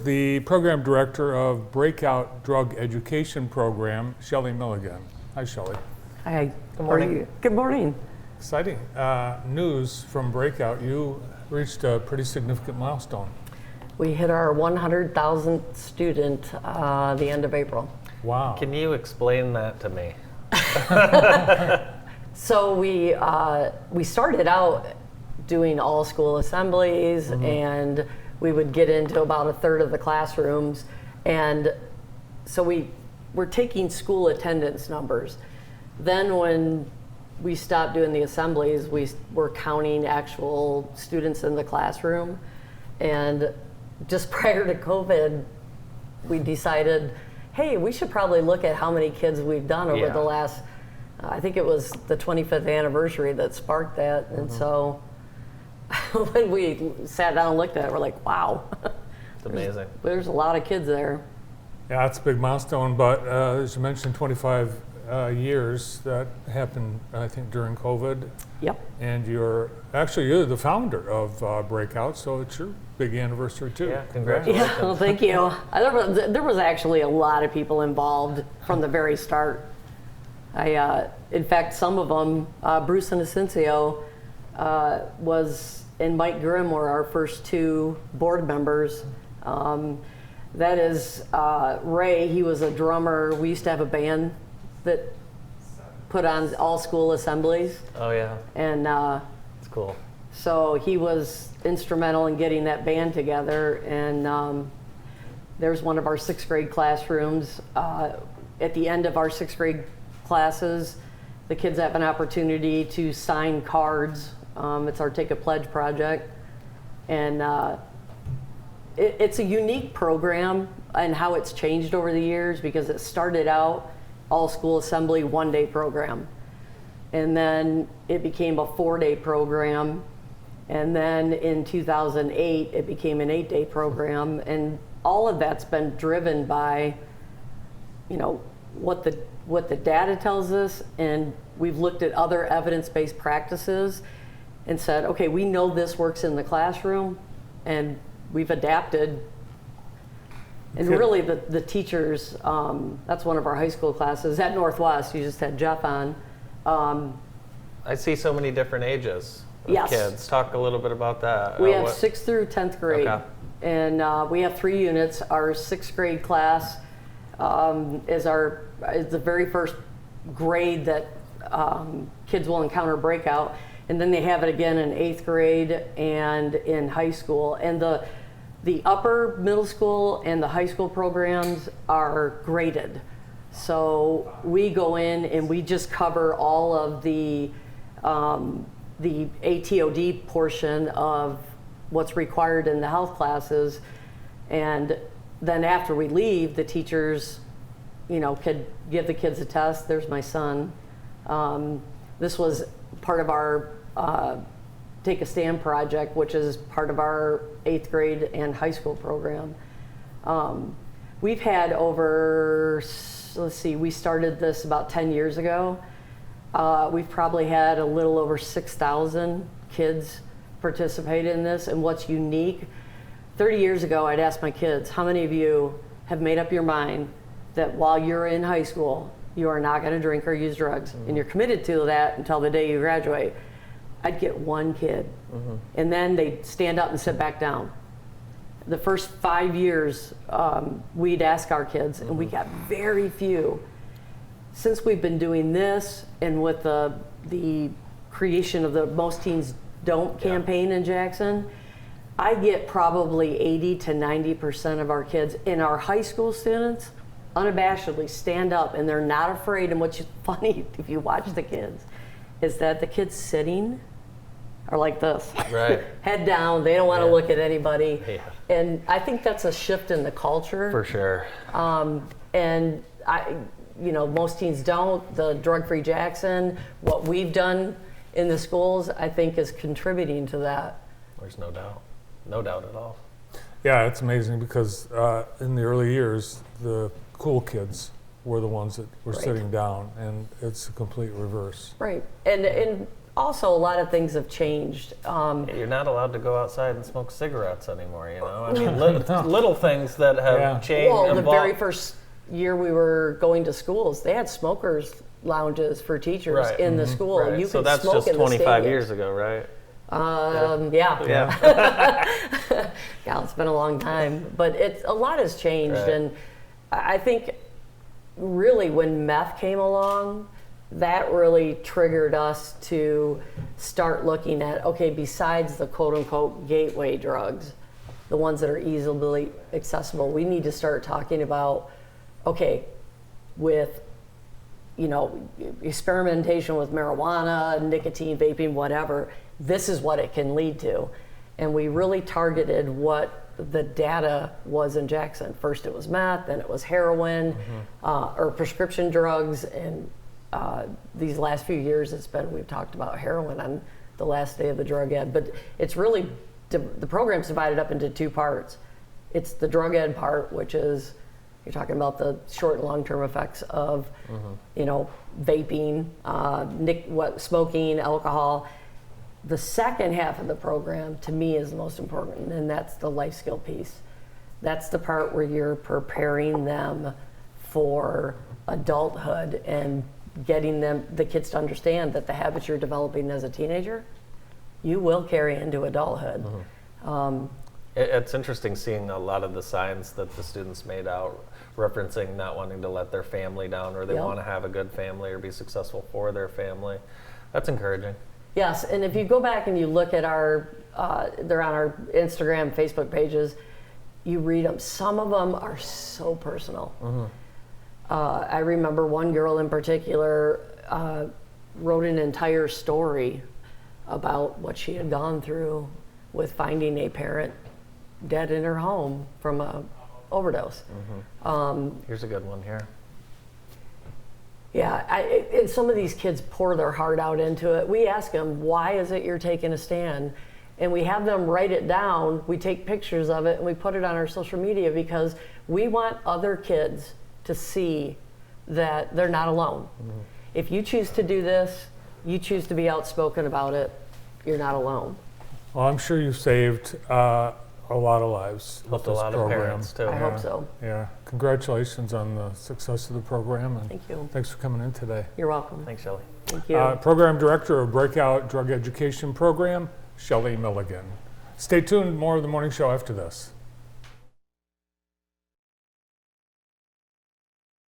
the program director of Breakout Drug Education Program, Shelly Milligan. Hi, Shelly. Hi. Good morning. Good morning. Exciting news from Breakout. You reached a pretty significant milestone. We hit our 100,000th student the end of April. Wow. Can you explain that to me? So we started out doing all school assemblies, and we would get into about a third of the classrooms, and so we were taking school attendance numbers. Then when we stopped doing the assemblies, we were counting actual students in the classroom, and just prior to COVID, we decided, hey, we should probably look at how many kids we've done over the last, I think it was the 25th anniversary that sparked that. And so when we sat down and looked at it, we're like, wow. It's amazing. There's a lot of kids there. Yeah, it's a big milestone, but as you mentioned, 25 years, that happened, I think, during COVID. Yep. And you're the founder of Breakout, so it's your big anniversary too. Yeah, congratulations. Yeah, well, thank you. There was actually a lot of people involved from the very start. In fact, some of them, Bruce and Asensio and Mike Grimm were our first two board members. That is Ray, he was a drummer. We used to have a band that put on all school assemblies. Oh yeah. And it's cool. so he was instrumental in getting that band together. And there's one of our sixth grade classrooms. At the end of our sixth grade classes, the kids have an opportunity to sign cards. It's our Take a Pledge project. And it's a unique program and how it's changed over the years, because it started out all school assembly 1-day program. And then it became a 4-day program. And then in 2008, it became an 8-day program. And all of that's been driven by, what the data tells us. And we've looked at other evidence-based practices and said, okay, we know this works in the classroom, and we've adapted. And really the teachers, that's one of our high school classes at Northwest. You just had Jeff on. I see so many different ages of kids. Talk a little bit about that. We have 6th through 10th grade. Okay. And we have 3 units. Our 6th grade class is the very first grade that kids will encounter Breakout. And then they have it again in 8th grade and in high school. And the upper middle school and the high school programs are graded. So we go in and we just cover all of the ATOD portion of what's required in the health classes. And then after we leave, the teachers, could give the kids a test. There's my son. This was part of our Take a Stand project, which is part of our 8th grade and high school program. We've had we started this about 10 years ago. We've probably had a little over 6,000 kids participate in this. And what's unique, 30 years ago, I'd ask my kids, how many of you have made up your mind that while you're in high school, you are not going to drink or use drugs, and you're committed to that until the day you graduate? I'd get one kid, and then they'd stand up and sit back down. The first 5 years, we'd ask our kids, and we got very few. Since we've been doing this, and with the creation of the Most Teens Don't campaign in Jackson, I get probably 80 to 90% of our kids in our high school students unabashedly stand up, and they're not afraid. And what's funny, if you watch the kids, is that the kids sitting are like this, right? Head down. They don't want to look at anybody. Yeah. And I think that's a shift in the culture. For sure. And Most Teens Don't, the Drug-Free Jackson, what we've done in the schools, I think is contributing to that. There's no doubt. No doubt at all. Yeah, it's amazing because in the early years, the cool kids were the ones that were sitting down, and it's a complete reverse. Right. And also a lot of things have changed. You're not allowed to go outside and smoke cigarettes anymore, you know? I mean, little things that have changed. Well, the very first year we were going to schools, they had smokers lounges for teachers in the school. Right. You so could that's smoke just in the 25 stadium. years ago, right? Yeah. Yeah, it's been a long time, but a lot has changed, and I think really when meth came along, that really triggered us to start looking at, okay, besides the quote unquote gateway drugs, the ones that are easily accessible, we need to start talking about, okay, with experimentation with marijuana, nicotine, vaping, whatever, this is what it can lead to. And we really targeted what the data was in Jackson. First it was meth, then it was heroin, or prescription drugs, and these last few years we've talked about heroin on the last day of the drug ed, but it's really, the program's divided up into two parts. It's the drug ed part, which is, you're talking about the short and long-term effects of, vaping, smoking, alcohol. The second half of the program, to me, is the most important, and that's the life skill piece. That's the part where you're preparing them for adulthood and getting the kids to understand that the habits you're developing as a teenager, you will carry into adulthood. It's interesting seeing a lot of the signs that the students made out referencing not wanting to let their family down, or they want to have a good family or be successful for their family. That's encouraging. Yes, and if you go back and you look at they're on our Instagram, Facebook pages, you read them. Some of them are so personal. I remember one girl in particular wrote an entire story about what she had gone through with finding a parent dead in her home from a overdose. Here's a good one here. Yeah, and some of these kids pour their heart out into it. We ask them, why is it you're taking a stand? And we have them write it down. We take pictures of it and we put it on our social media because we want other kids to see that they're not alone. If you choose to do this, you choose to be outspoken about it, you're not alone. Well, I'm sure you've saved a lot of lives. Helped a lot of parents too. I hope so. Yeah. Congratulations on the success of the program. And thank you. Thanks for coming in today. You're welcome. Thanks, Shelly. Thank you. Program Director of Breakout Drug Education Program, Shelly Milligan. Stay tuned, more of the morning show after this.